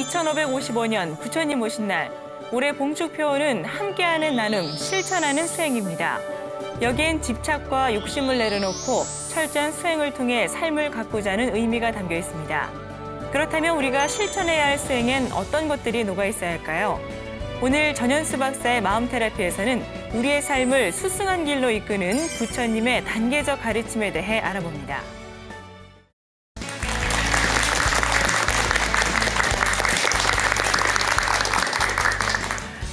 2555년 부처님 오신 날, 올해 봉축표어는 함께하는 나눔, 실천하는 수행입니다. 여기엔 집착과 욕심을 내려놓고 철저한 수행을 통해 삶을 가꾸자 하는 의미가 담겨 있습니다. 그렇다면 우리가 실천해야 할 수행엔 어떤 것들이 녹아 있어야 할까요? 오늘 전현수 박사의 마음 테라피에서는 우리의 삶을 수승한 길로 이끄는 부처님의 단계적 가르침에 대해 알아봅니다.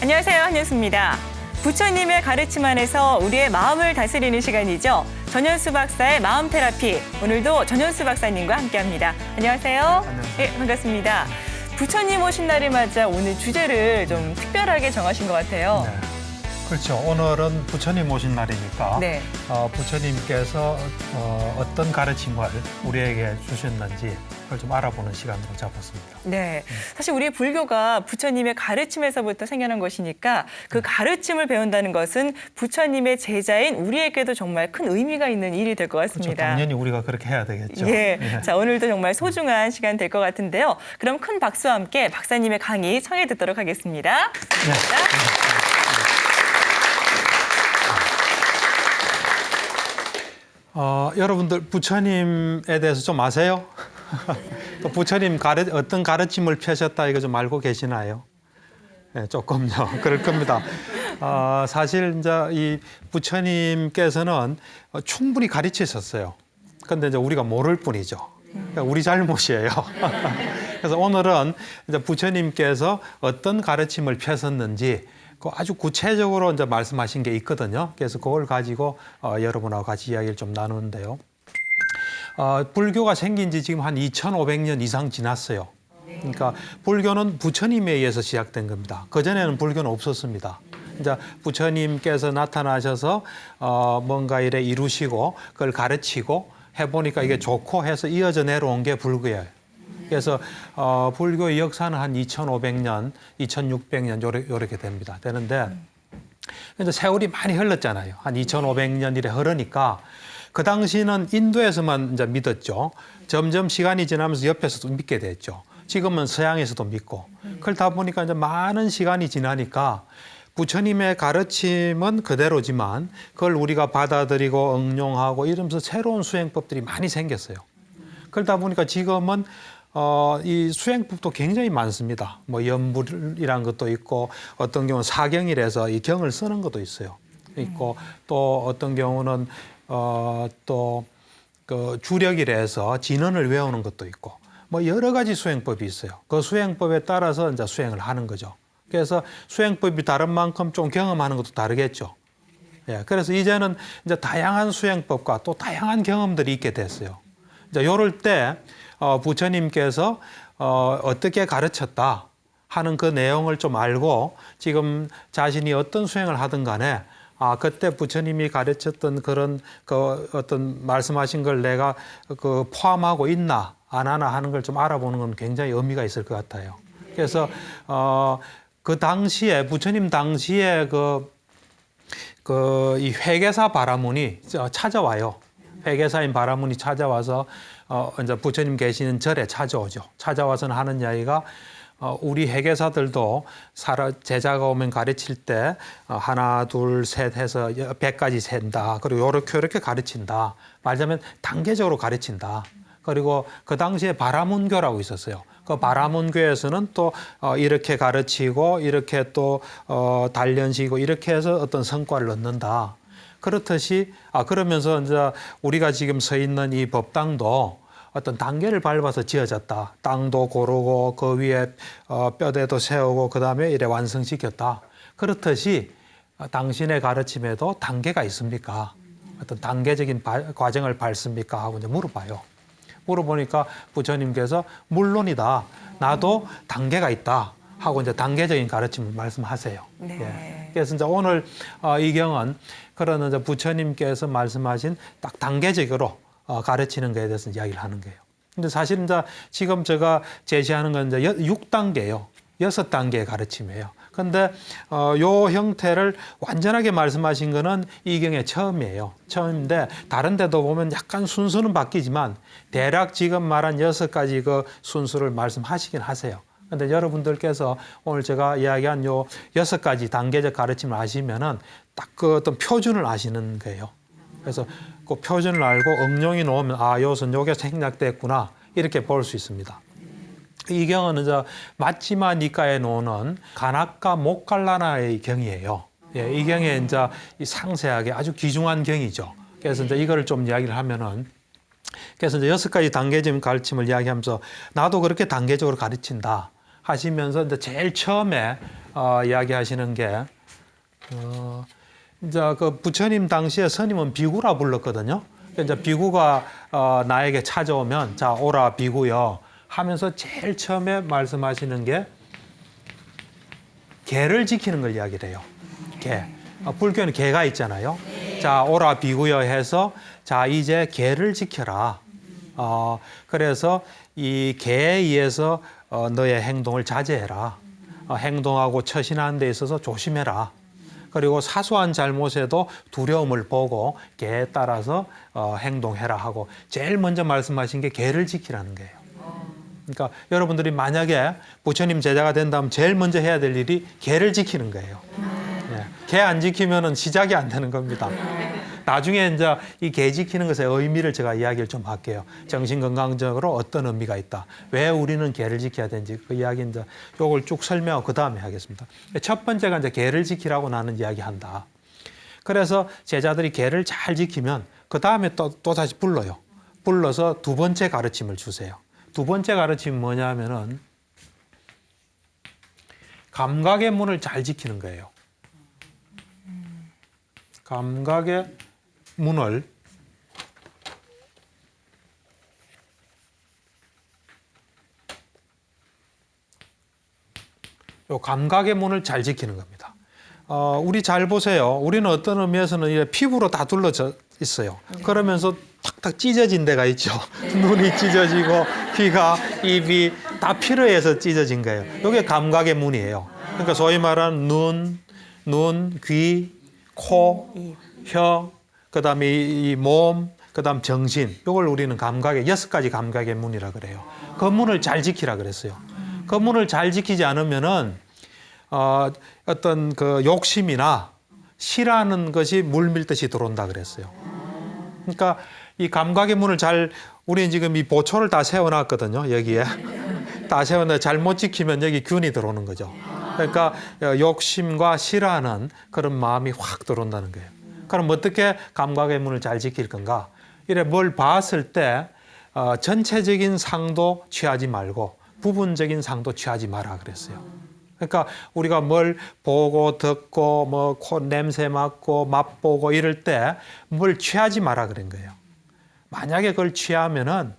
안녕하세요, 한현수입니다. 부처님의 가르침 안에서 우리의 마음을 다스리는 시간이죠. 전현수 박사의 마음 테라피. 오늘도 전현수 박사님과 함께합니다. 안녕하세요. 안녕하세요. 네, 반갑습니다. 부처님 오신 날을 맞아 오늘 주제를 좀 특별하게 정하신 것 같아요. 네. 그렇죠. 오늘은 부처님 오신 날이니까 네. 부처님께서 어떤 가르침을 우리에게 주셨는지 그걸 좀 알아보는 시간으로 잡았습니다. 네, 사실 우리 불교가 부처님의 가르침에서부터 생겨난 것이니까 그 가르침을 배운다는 것은 부처님의 제자인 우리에게도 정말 큰 의미가 있는 일이 될 것 그렇죠. 같습니다. 당연히 우리가 그렇게 해야 되겠죠. 예. 예. 자, 오늘도 정말 소중한 시간 될 것 같은데요. 그럼 큰 박수와 함께 박사님의 강의 청해 듣도록 하겠습니다. 네. 여러분들 부처님에 대해서 좀 아세요? 또 부처님 어떤 가르침을 펴셨다 이거 좀 알고 계시나요? 네, 조금요. 그럴 겁니다. 사실 이제 이 부처님께서는 충분히 가르치셨어요. 그런데 이제 우리가 모를 뿐이죠. 그러니까 우리 잘못이에요. 그래서 오늘은 이제 부처님께서 어떤 가르침을 펴셨는지 아주 구체적으로 이제 말씀하신 게 있거든요. 그래서 그걸 가지고 여러분하고 같이 이야기를 좀 나누는데요. 불교가 생긴 지 지금 한 2,500년 이상 지났어요. 그러니까 불교는 부처님에 의해서 시작된 겁니다. 그전에는 불교는 없었습니다. 이제 부처님께서 나타나셔서 뭔가 이래 이루시고 그걸 가르치고 해보니까 이게 좋고 해서 이어져 내려온 게 불교예요. 그래서 불교의 역사는 한 2,500년, 2,600년 요렇게 됩니다. 되는데 이제 세월이 많이 흘렀잖아요. 한 2,500년 이래 흐르니까 그 당시는 인도에서만 이제 믿었죠. 점점 시간이 지나면서 옆에서도 믿게 됐죠. 지금은 서양에서도 믿고. 그러다 보니까 이제 많은 시간이 지나니까 부처님의 가르침은 그대로지만 그걸 우리가 받아들이고 응용하고 이러면서 새로운 수행법들이 많이 생겼어요. 그러다 보니까 지금은 이 수행법도 굉장히 많습니다. 뭐 연불이란 것도 있고 어떤 경우는 사경이라서 이 경을 쓰는 것도 있어요. 있고 또 어떤 경우는 또 그 주력이라서 진언을 외우는 것도 있고 뭐 여러 가지 수행법이 있어요. 그 수행법에 따라서 이제 수행을 하는 거죠. 그래서 수행법이 다른 만큼 좀 경험하는 것도 다르겠죠. 예, 그래서 이제는 이제 다양한 수행법과 또 다양한 경험들이 있게 됐어요. 이제 요럴 때 부처님께서 어떻게 가르쳤다 하는 그 내용을 좀 알고 지금 자신이 어떤 수행을 하든 간에 그때 부처님이 가르쳤던 그런 그 어떤 말씀하신 걸 내가 그 포함하고 있나 안 하나 하는 걸 좀 알아보는 건 굉장히 의미가 있을 것 같아요. 그래서 그 당시에 부처님 당시에 이 회계사 바라문이 찾아와요. 회계사인 바라문이 찾아와서 이제 부처님 계시는 절에 찾아오죠. 찾아와서는 하는 이야기가 우리 회계사들도 제자가 오면 가르칠 때 하나, 둘, 셋 해서 100까지 센다. 그리고 요렇게 가르친다. 말하자면 단계적으로 가르친다. 그리고 그 당시에 바라문교라고 있었어요. 그 바라문교에서는 또 이렇게 가르치고 이렇게 또 단련시키고 이렇게 해서 어떤 성과를 얻는다. 그렇듯이 그러면서 이제 우리가 지금 서 있는 이 법당도 어떤 단계를 밟아서 지어졌다. 땅도 고르고 그 위에 뼈대도 세우고 그다음에 이래 완성시켰다. 그렇듯이 당신의 가르침에도 단계가 있습니까? 어떤 단계적인 과정을 밟습니까? 하고 이제 물어봐요. 물어보니까 부처님께서 물론이다. 나도 단계가 있다. 하고 이제 단계적인 가르침을 말씀하세요. 네. 예. 그래서 이제 오늘 이 경은 그런 이제 부처님께서 말씀하신 딱 단계적으로 가르치는 것에 대해서 이야기를 하는 거예요. 근데 사실 이제 지금 제가 제시하는 건 이제 6단계예요. 6단계의 가르침이에요. 근데 요 형태를 완전하게 말씀하신 거는 이 경의 처음이에요. 처음인데 다른 데도 보면 약간 순서는 바뀌지만 대략 지금 말한 6가지 그 순서를 말씀하시긴 하세요. 근데 여러분들께서 오늘 제가 이야기한 요 6가지 단계적 가르침을 아시면은 딱 그 어떤 표준을 아시는 거예요. 그래서 그 표준을 알고 응용이 나오면 아, 요것은 요게 생략됐구나. 이렇게 볼 수 있습니다. 이 경은 마치마 니카에 나오는 가나카 목갈라나의 경이에요. 예, 이 경에 이제 상세하게 아주 귀중한 경이죠. 그래서 이제 이거를 좀 이야기를 하면은 그래서 이제 6가지 단계적 가르침을 이야기하면서 나도 그렇게 단계적으로 가르친다 하시면서 이제 제일 처음에 이야기하시는 게 이제 그 부처님 당시에 스님은 비구라 불렀거든요. 이제 비구가 나에게 찾아오면 자 오라 비구여 하면서 제일 처음에 말씀하시는 게 계를 지키는 걸 이야기를 해요. 계. 불교는 계가 있잖아요. 자 오라 비구여 해서 자 이제 계를 지켜라. 그래서 이 계에 의해서 너의 행동을 자제해라. 행동하고 처신하는 데 있어서 조심해라. 그리고 사소한 잘못에도 두려움을 보고 계에 따라서 행동해라 하고 제일 먼저 말씀하신 게 계를 지키라는 거예요. 그러니까 여러분들이 만약에 부처님 제자가 된다면 제일 먼저 해야 될 일이 계를 지키는 거예요. 계 안 지키면은 시작이 안 되는 겁니다. 나중에 이제 이 계 지키는 것의 의미를 제가 이야기를 좀 할게요. 정신건강적으로 어떤 의미가 있다. 왜 우리는 계를 지켜야 되는지 그 이야기 이제 요걸 쭉 설명하고 그 다음에 하겠습니다. 첫 번째가 이제 계를 지키라고 나는 이야기한다. 그래서 제자들이 계를 잘 지키면 그 다음에 또 다시 불러요. 불러서 두 번째 가르침을 주세요. 두 번째 가르침이 뭐냐면은 감각의 문을 잘 지키는 거예요. 감각의 문을 요 감각의 문을 잘 지키는 겁니다. 우리 잘 보세요. 우리는 어떤 의미에서는 이렇게 피부로 다 둘러져 있어요. 그러면서 탁탁 찢어진 데가 있죠. 눈이 찢어지고 귀가 입이 다 피로 해서 찢어진 거예요. 이게 감각의 문이에요. 그러니까 소위 말하는 눈, 귀, 코, 혀, 그다음에 이 몸, 그다음 정신. 이걸 우리는 감각의 6가지 감각의 문이라 그래요. 그 문을 잘 지키라 그랬어요. 그 문을 잘 지키지 않으면은 어떤 그 욕심이나 싫어하는 것이 물밀듯이 들어온다 그랬어요. 그러니까 이 감각의 문을 우리는 지금 이 보초를 다 세워놨거든요. 여기에 다 세워놔 잘못 지키면 여기 균이 들어오는 거죠. 그러니까 욕심과 싫어하는 그런 마음이 확 들어온다는 거예요. 그럼 어떻게 감각의 문을 잘 지킬 건가? 이래 뭘 봤을 때 전체적인 상도 취하지 말고 부분적인 상도 취하지 마라 그랬어요. 그러니까 우리가 뭘 보고 듣고 뭐 코 냄새 맡고 맛보고 이럴 때 뭘 취하지 마라 그런 거예요. 만약에 그걸 취하면은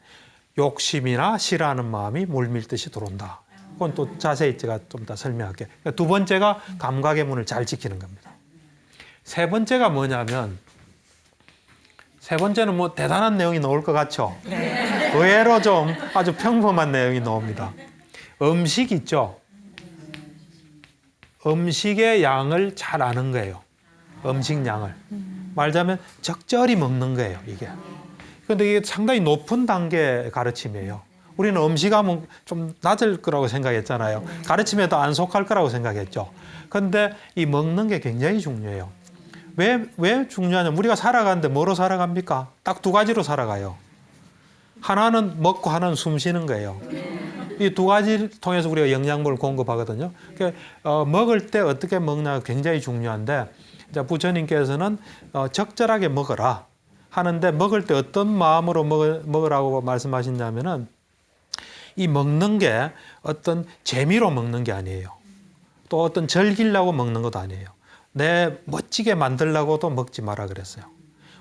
욕심이나 싫어하는 마음이 물밀듯이 들어온다. 그건 또 자세히 제가 좀 더 설명할게요. 두 번째가 감각의 문을 잘 지키는 겁니다. 세 번째가 뭐냐면 세 번째는 뭐 대단한 내용이 나올 것 같죠? 네. 의외로 좀 아주 평범한 내용이 나옵니다. 음식 있죠? 음식의 양을 잘 아는 거예요. 음식 양을. 말하자면 적절히 먹는 거예요, 이게. 그런데 이게 상당히 높은 단계 가르침이에요. 우리는 음식하면 좀 낮을 거라고 생각했잖아요. 가르침에도 안 속할 거라고 생각했죠. 그런데 이 먹는 게 굉장히 중요해요. 왜 중요하냐면 우리가 살아가는데 뭐로 살아갑니까? 딱 두 가지로 살아가요. 하나는 먹고 하나는 숨 쉬는 거예요. 이 두 가지를 통해서 우리가 영양분을 공급하거든요. 그러니까 먹을 때 어떻게 먹냐가 굉장히 중요한데 부처님께서는 적절하게 먹어라 하는데 먹을 때 어떤 마음으로 먹으라고 말씀하시냐면은 이 먹는 게 어떤 재미로 먹는 게 아니에요. 또 어떤 즐기려고 먹는 것도 아니에요. 내 멋지게 만들려고도 먹지 마라 그랬어요.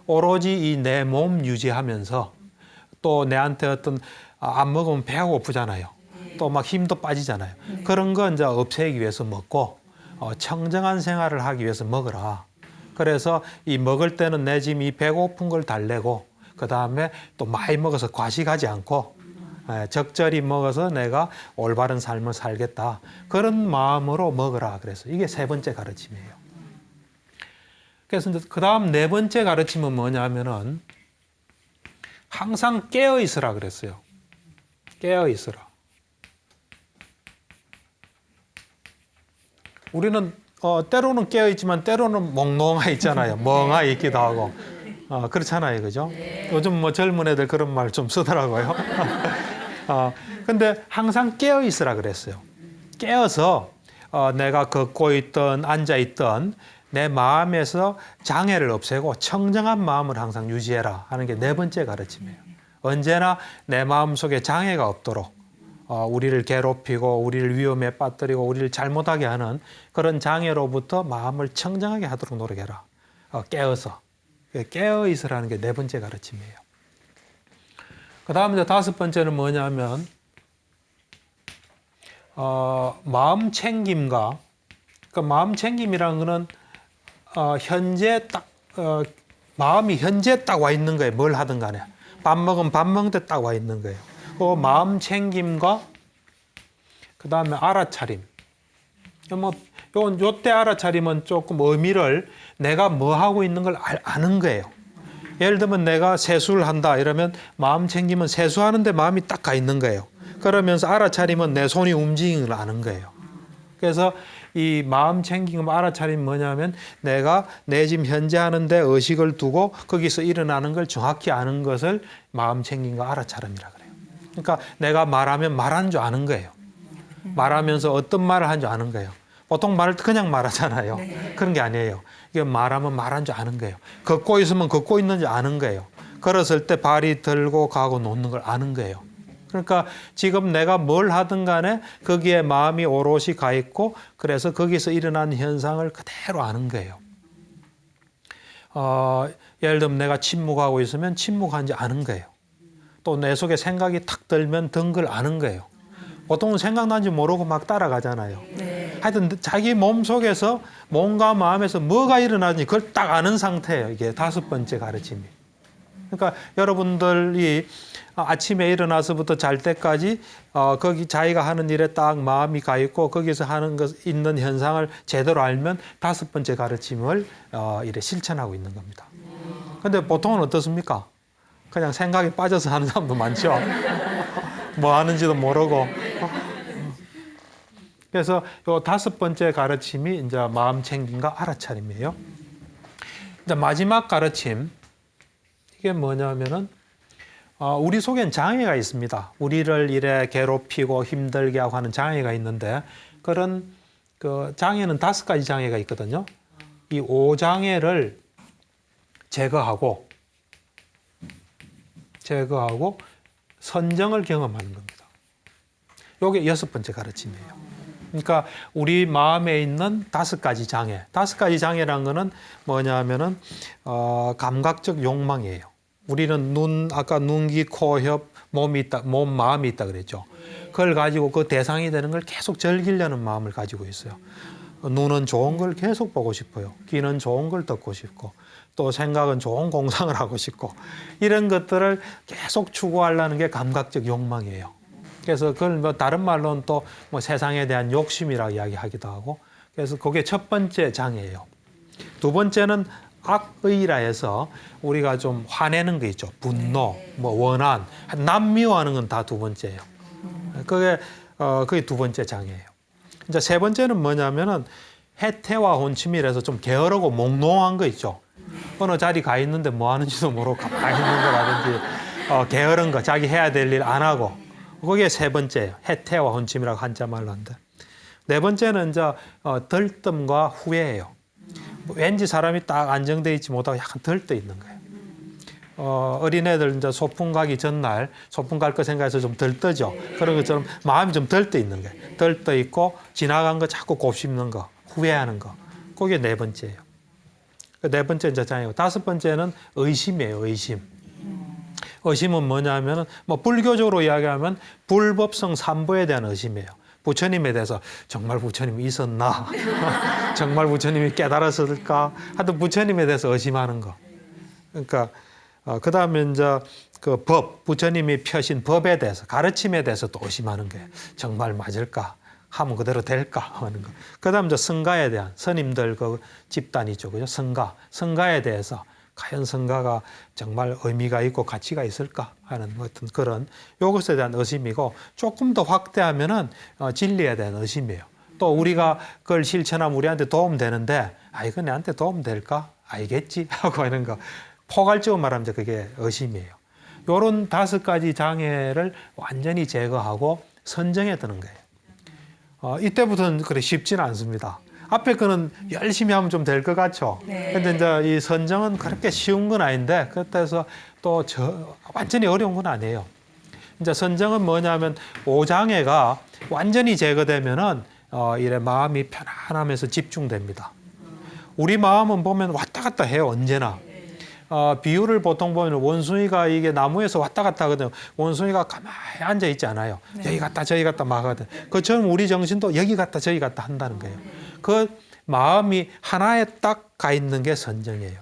오로지 이 내 몸 유지하면서 또 내한테 어떤 안 먹으면 배가 고프잖아요. 또 막 힘도 빠지잖아요. 그런 거 이제 없애기 위해서 먹고 청정한 생활을 하기 위해서 먹어라. 그래서 이 먹을 때는 내 지금 이 배고픈 걸 달래고 그 다음에 또 많이 먹어서 과식하지 않고 적절히 먹어서 내가 올바른 삶을 살겠다. 그런 마음으로 먹으라. 그래서 이게 세 번째 가르침이에요. 그래서 그 다음 네 번째 가르침은 뭐냐면은 항상 깨어 있으라 그랬어요. 깨어 있으라. 우리는 때로는 깨어 있지만 때로는 몽롱하 있잖아요. 멍하 있기도 하고. 그렇잖아요. 그죠? 요즘 뭐 젊은 애들 그런 말 좀 쓰더라고요. 근데 항상 깨어 있으라 그랬어요. 깨어서 내가 걷고 있던 앉아 있던 내 마음에서 장애를 없애고 청정한 마음을 항상 유지해라 하는 게 네 번째 가르침이에요. 언제나 내 마음 속에 장애가 없도록 우리를 괴롭히고 우리를 위험에 빠뜨리고 우리를 잘못하게 하는 그런 장애로부터 마음을 청정하게 하도록 노력해라. 깨어서. 깨어 있으라는 게 네 번째 가르침이에요. 그 다음에 이제 다섯 번째는 뭐냐면 마음 챙김과 그 마음 챙김이라는 거는 현재 딱 마음이 현재 딱 와 있는 거예요. 뭘 하든 간에 밥 먹으면 밥 먹는 데 딱 와 있는 거예요. 그 마음 챙김과 그 다음에 알아차림. 뭐 요때 알아차림은 조금 의미를 내가 뭐 하고 있는 걸 아는 거예요. 예를 들면 내가 세수를 한다 이러면 마음 챙기면 세수하는데 마음이 딱 가 있는 거예요. 그러면서 알아차림은 내 손이 움직이는 걸 아는 거예요. 그래서 이 마음 챙김 알아차림 뭐냐면 내가 내 지금 현재 하는데 의식을 두고 거기서 일어나는 걸 정확히 아는 것을 마음 챙김과 알아차림이라 그래요. 그러니까 내가 말하면 말하는 줄 아는 거예요. 말하면서 어떤 말을 하는 줄 아는 거예요. 보통 말을 그냥 말하잖아요. 네. 그런 게 아니에요. 이게 말하면 말한 줄 아는 거예요. 걷고 있으면 걷고 있는지 아는 거예요. 걸었을 때 발이 들고 가고 놓는 걸 아는 거예요. 그러니까 지금 내가 뭘 하든 간에 거기에 마음이 오롯이 가 있고 그래서 거기서 일어난 현상을 그대로 아는 거예요. 예를 들면 내가 침묵하고 있으면 침묵한지 아는 거예요. 또 내 속에 생각이 탁 들면 든 걸 아는 거예요. 보통은 생각난지 모르고 막 따라가잖아요. 네. 하여튼 자기 몸속에서 몸과 마음에서 뭐가 일어나는지 그걸 딱 아는 상태예요. 이게 다섯 번째 가르침이. 그러니까 여러분들이 아침에 일어나서부터 잘 때까지 거기 자기가 하는 일에 딱 마음이 가 있고 거기서 하는 것 있는 현상을 제대로 알면 다섯 번째 가르침을 이래 실천하고 있는 겁니다. 근데 보통은 어떻습니까? 그냥 생각에 빠져서 하는 사람도 많죠. 뭐 하는지도 모르고. 그래서 요 다섯 번째 가르침이 이제 마음 챙김과 알아차림이에요. 이제 마지막 가르침 이게 뭐냐면은 우리 속엔 장애가 있습니다. 우리를 이래 괴롭히고 힘들게 하고 하는 장애가 있는데 그런 그 장애는 다섯 가지 장애가 있거든요. 이 5장애를 제거하고 선정을 경험하는 겁니다. 이게 여섯 번째 가르침이에요. 그러니까 우리 마음에 있는 다섯 가지 장애. 다섯 가지 장애라는 거는 뭐냐면은 감각적 욕망이에요. 우리는 아까 눈, 귀, 코, 혓, 마음이 있다 그랬죠. 그걸 가지고 그 대상이 되는 걸 계속 즐기려는 마음을 가지고 있어요. 눈은 좋은 걸 계속 보고 싶어요. 귀는 좋은 걸 듣고 싶고 또 생각은 좋은 공상을 하고 싶고 이런 것들을 계속 추구하려는 게 감각적 욕망이에요. 그래서 그걸 뭐 다른 말로는 또 뭐 세상에 대한 욕심이라고 이야기하기도 하고 그래서 그게 첫 번째 장애예요. 두 번째는 악의라 해서 우리가 좀 화내는 게 있죠. 분노, 뭐 원한, 남 미워하는 건 다 두 번째예요. 그게 두 번째 장애예요. 이제 세 번째는 뭐냐면은 해태와 혼침이라서 좀 게으르고 몽롱한 거 있죠. 어느 자리 가 있는데 뭐 하는지도 모르고 가만히 있는 거라든지 게으른 거, 자기 해야 될 일 안 하고 그게 세 번째예요. 해태와 혼침이라고 한자 말로 하는데 네 번째는 이제 들뜸과 후회예요. 왠지 사람이 딱 안정돼 있지 못하고 약간 들떠 있는 거예요. 어린애들 이제 소풍 가기 전날 소풍 갈 거 생각해서 좀 들떠죠. 그런 것처럼 마음이 좀 들떠 있는 거예요. 들떠 있고 지나간 거 자꾸 곱씹는 거, 후회하는 거. 그게 네 번째예요. 네 번째 이제 장애고 다섯 번째는 의심이에요. 의심은 뭐냐면은 뭐 불교적으로 이야기하면 불법성 삼보에 대한 의심이에요. 부처님에 대해서 정말 부처님이 있었나? 정말 부처님이 깨달았을까? 하여튼 부처님에 대해서 의심하는 거. 그러니까 그 다음에 이제 그 부처님이 펴신 법에 대해서 가르침에 대해서 또 의심하는 거예요. 정말 맞을까? 하면 그대로 될까? 하는 거. 그 다음 이제 성가에 대한 스님들 그 집단이죠, 그죠? 성가에 대해서 과연 성가가 정말 의미가 있고 가치가 있을까 하는 어떤 그런 이것에 대한 의심이고 조금 더 확대하면은 진리에 대한 의심이에요. 또 우리가 그걸 실천하면 우리한테 도움 되는데 이거 내한테 도움 될까? 알겠지? 하고 하는 거. 포괄적으로 말하면 그게 의심이에요. 요런 5가지 장애를 완전히 제거하고 선정에 드는 거예요. 이때부터는 그래 쉽지는 않습니다. 앞에 거는 열심히 하면 좀 될 것 같죠. 근데 이제 이 선정은 그렇게 쉬운 건 아닌데 그때서 또 완전히 어려운 건 아니에요. 이제 선정은 뭐냐면 5장애가 완전히 제거되면은 이래 마음이 편안하면서 집중됩니다. 우리 마음은 보면 왔다 갔다 해요, 언제나. 비유를 보통 보면 원숭이가 이게 나무에서 왔다 갔다 하거든요. 원숭이가 가만히 앉아 있지 않아요. 여기 갔다 저기 갔다 막 하거든. 그처럼 우리 정신도 여기 갔다 저기 갔다 한다는 거예요. 그 마음이 하나에 딱 가 있는 게 선정이에요.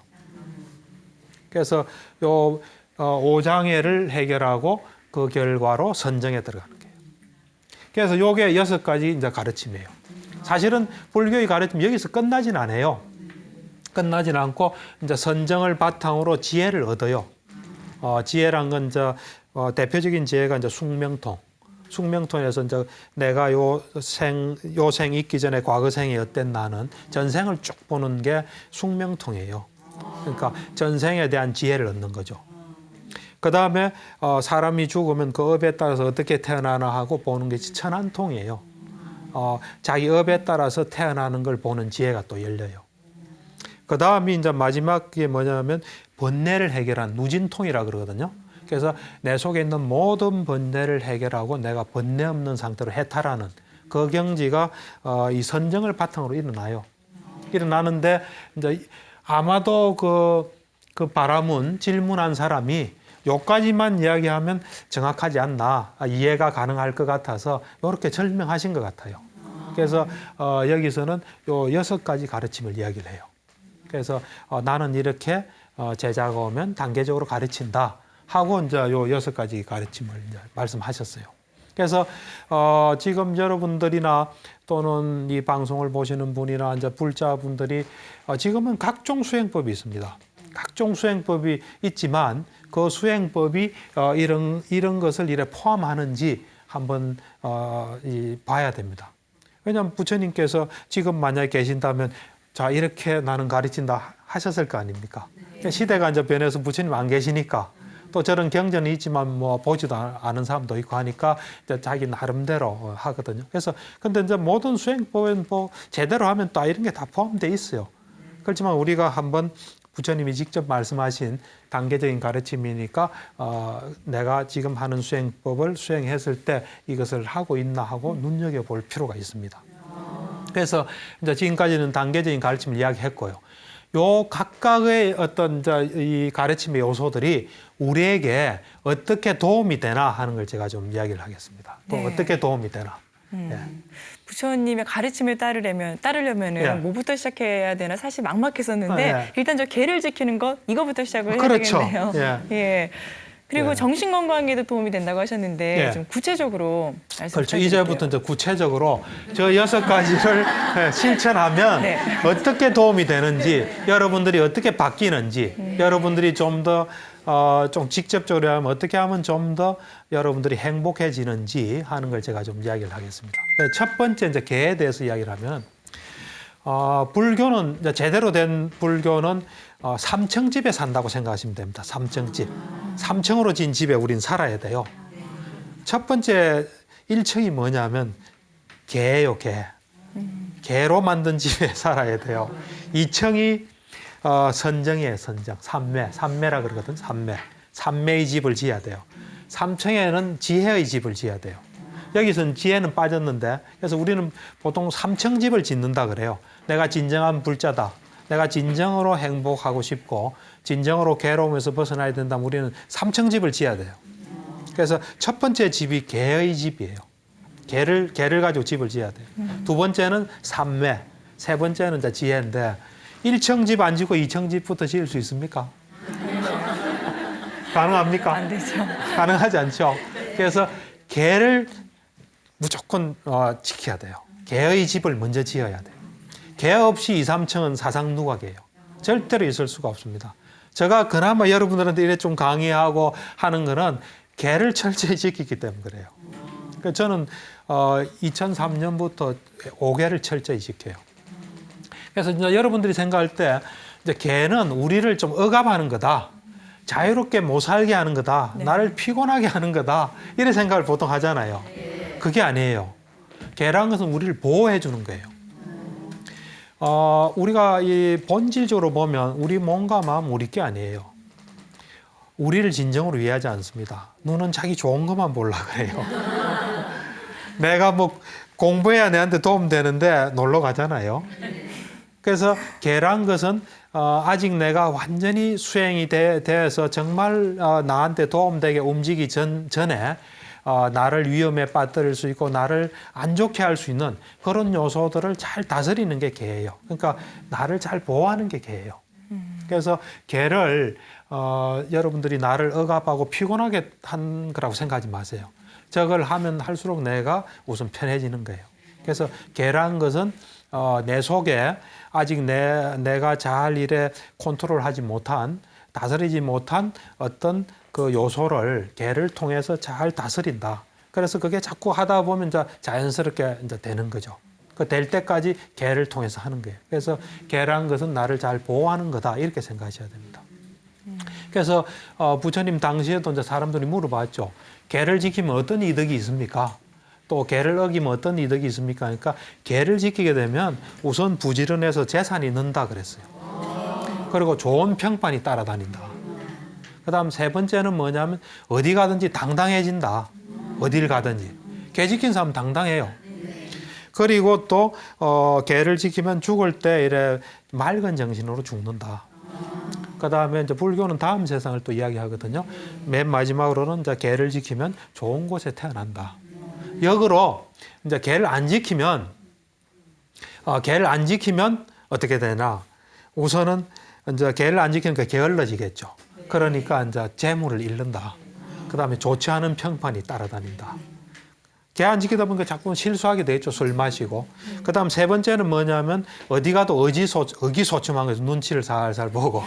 그래서 요 5장애를 해결하고 그 결과로 선정에 들어가는 거예요. 그래서 요게 6가지 이제 가르침이에요. 사실은 불교의 가르침 여기서 끝나진 않아요. 끝나진 않고 이제 선정을 바탕으로 지혜를 얻어요. 지혜란 건 이제 대표적인 지혜가 이제 숙명통. 숙명통에서 이제 내가 요 생 있기 전에 과거 생이 어땠나 하는 전생을 쭉 보는 게 숙명통이에요. 그러니까 전생에 대한 지혜를 얻는 거죠. 그 다음에 사람이 죽으면 그 업에 따라서 어떻게 태어나나 하고 보는 게 천안통이에요. 자기 업에 따라서 태어나는 걸 보는 지혜가 또 열려요. 그 다음이 이제 마지막에 뭐냐면 번뇌를 해결한 누진통이라 그러거든요. 그래서 내 속에 있는 모든 번뇌를 해결하고 내가 번뇌 없는 상태로 해탈하는 그 경지가 이 선정을 바탕으로 일어나요. 일어나는데 이제 아마도 그 바라문 질문한 사람이 요까지만 이야기하면 정확하지 않나 이해가 가능할 것 같아서 이렇게 설명하신 것 같아요. 그래서 여기서는 요 6가지 가르침을 이야기를 해요. 그래서 나는 이렇게 제자가 오면 단계적으로 가르친다 하고 이제 요 6가지 가르침을 이제 말씀하셨어요. 그래서 지금 여러분들이나 또는 이 방송을 보시는 분이나 이제 불자분들이 지금은 각종 수행법이 있습니다. 각종 수행법이 있지만 그 수행법이 이런 것을 이래 포함하는지 한번 봐야 됩니다. 왜냐하면 부처님께서 지금 만약에 계신다면 자 이렇게 나는 가르친다 하셨을 거 아닙니까? 시대가 이제 변해서 부처님 안 계시니까 또 저런 경전이 있지만 뭐 보지도 않은 사람도 있고 하니까 이제 자기 나름대로 하거든요. 그래서 근데 이제 모든 수행법은 뭐 제대로 하면 또 이런 게 다 포함되어 있어요. 그렇지만 우리가 한번 부처님이 직접 말씀하신 단계적인 가르침이니까 내가 지금 하는 수행법을 수행했을 때 이것을 하고 있나 하고 눈여겨볼 필요가 있습니다. 그래서 이제 지금까지는 단계적인 가르침을 이야기했고요. 요 각각의 어떤 이 가르침의 요소들이 우리에게 어떻게 도움이 되나 하는 걸 제가 좀 이야기를 하겠습니다. 또 네. 어떻게 도움이 되나. 예. 부처님의 가르침을 따르려면은 예. 뭐부터 시작해야 되나 사실 막막했었는데 예. 일단 저 개를 지키는 것 이거부터 시작을 해야 그렇죠. 되겠네요. 예. 예. 그리고 예. 정신 건강에도 도움이 된다고 하셨는데 예. 좀 구체적으로 말씀 그렇죠. 부탁드릴게요. 이제부터 이제 구체적으로 저 6가지를 실천하면 네. 어떻게 도움이 되는지, 여러분들이 어떻게 바뀌는지, 여러분들이 좀 더 좀 직접적으로 하면 어떻게 하면 좀 더 여러분들이 행복해지는지 하는 걸 제가 좀 이야기를 하겠습니다. 첫 번째 이제 개에 대해서 이야기를 하면 불교는 이제 제대로 된 불교는 3층집에 산다고 생각하시면 됩니다. 3층집. 3층으로 진 집에 우린 살아야 돼요. 첫 번째 1층이 뭐냐면 개예요, 개. 개로 만든 집에 살아야 돼요. 2층이 선정이에요, 선정. 삼매라 그러거든, 삼매. 삼매의 집을 지어야 돼요. 3층에는 지혜의 집을 지어야 돼요. 여기서는 지혜는 빠졌는데, 그래서 우리는 보통 3층 집을 짓는다 그래요. 내가 진정한 불자다. 내가 진정으로 행복하고 싶고 진정으로 괴로움에서 벗어나야 된다면 우리는 3층 집을 지어야 돼요. 그래서 첫 번째 집이 개의 집이에요. 개를 가지고 집을 지어야 돼요. 두 번째는 삼매, 세 번째는 이제 지혜인데 1층 집 안 짓고 2층 집부터 지을 수 있습니까? 가능합니까? 안 되죠. 가능하지 않죠. 그래서 개를 무조건 지켜야 돼요. 개의 집을 먼저 지어야 돼요. 개 없이 2, 3층은 사상누각이에요. 절대로 있을 수가 없습니다. 제가 그나마 여러분들한테 이래 좀 강의하고 하는 거는 개를 철저히 지키기 때문에 그래요. 그러니까 저는 2003년부터 5개를 철저히 지켜요. 그래서 이제 여러분들이 생각할 때 이제 개는 우리를 좀 억압하는 거다. 자유롭게 못 살게 하는 거다. 네. 나를 피곤하게 하는 거다. 이런 생각을 보통 하잖아요. 그게 아니에요. 개란 것은 우리를 보호해 주는 거예요. 우리가 이 본질적으로 보면 우리 몸과 마음 우리 게 아니에요. 우리를 진정으로 이해하지 않습니다. 눈은 자기 좋은 것만 보려고 그래요. 내가 뭐 공부해야 내한테 도움되는데 놀러 가잖아요. 그래서 개란 것은 아직 내가 완전히 수행이 돼서 정말 나한테 도움되게 움직이기 전에 나를 위험에 빠뜨릴 수 있고 나를 안 좋게 할 수 있는 그런 요소들을 잘 다스리는 게 개예요. 그러니까 나를 잘 보호하는 게 개예요. 그래서 개를 여러분들이 나를 억압하고 피곤하게 한 거라고 생각하지 마세요. 저걸 하면 할수록 내가 우선 편해지는 거예요. 그래서 개란 것은 내 속에 아직 내가 잘 일에 컨트롤하지 못한 다스리지 못한 어떤 그 요소를 개를 통해서 잘 다스린다. 그래서 그게 자꾸 하다 보면 이제 자연스럽게 이제 되는 거죠. 그 될 때까지 개를 통해서 하는 거예요. 그래서 개란 것은 나를 잘 보호하는 거다. 이렇게 생각하셔야 됩니다. 그래서 부처님 당시에도 이제 사람들이 물어봤죠. 개를 지키면 어떤 이득이 있습니까? 또 개를 어기면 어떤 이득이 있습니까? 그러니까 개를 지키게 되면 우선 부지런해서 재산이 는다 그랬어요. 그리고 좋은 평판이 따라다닌다. 그다음 세 번째는 뭐냐면 어디 가든지 당당해진다. 어딜 가든지. 개 지킨 사람 당당해요. 그리고 또 개를 지키면 죽을 때 이래 맑은 정신으로 죽는다. 그다음에 이제 불교는 다음 세상을 또 이야기하거든요. 맨 마지막으로는 이제 개를 지키면 좋은 곳에 태어난다. 역으로 이제 개를 안 지키면 어떻게 되나? 우선은 이제 개를 안 지키니까 게을러지겠죠. 그러니까 이제 재물을 잃는다. 그다음에 좋지 않은 평판이 따라다닌다. 개 안 지키다 보니까 자꾸 실수하게 되겠죠. 술 마시고. 그다음 세 번째는 뭐냐면 어디 가도 의기소침한 거죠. 눈치를 살살 보고.